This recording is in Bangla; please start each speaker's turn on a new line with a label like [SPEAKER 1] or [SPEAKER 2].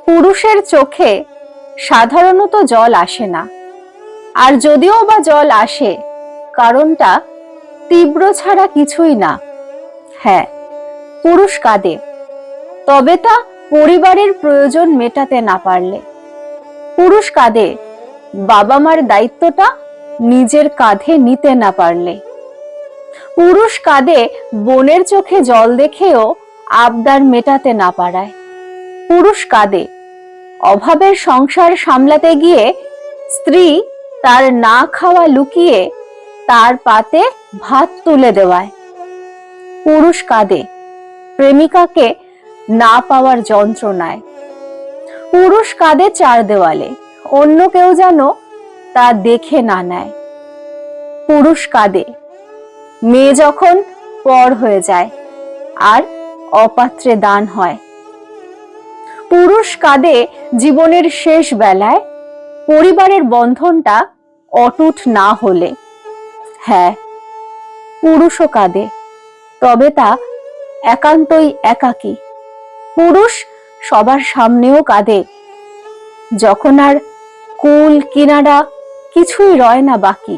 [SPEAKER 1] পুরুষের চোখে সাধারণত জল আসে না, আর যদিও বা জল আসে কারণটা তীব্র ছাড়া কিছুই না। হ্যাঁ, পুরুষ কাঁদে, তবে তা পরিবারের প্রয়োজন মেটাতে না পারলে। পুরুষ কাঁদে বাবা মার দায়িত্বটা নিজের কাঁধে নিতে না পারলে। পুরুষ কাঁদে বোনের চোখে জল দেখেও আবদার মেটাতে না পারায়। পুরুষ কাঁদে অভাবের সংসার সামলাতে গিয়ে স্ত্রী তার না খাওয়া লুকিয়ে তার পাতে ভাত তুলে দেওয়ায়। পুরুষ কাঁদে প্রেমিকাকে না পাওয়ার যন্ত্রণায়। পুরুষ কাঁদে চার দেওয়ালে, অন্য কেউ যেন তা দেখে না নেয়। পুরুষ কাঁদে মেয়ে যখন পর হয়ে যায় আর অপাত্রে দান হয়। পুরুষ কাঁদে জীবনের শেষ বেলায় পরিবারের বন্ধনটা অটুট না হলে। হ্যাঁ, পুরুষও কাঁদে, তবে তা একান্তই একাকী। পুরুষ সবার সামনেও কাঁদে, যখন আর কুল কিনারা কিছুই রয় না বাকি।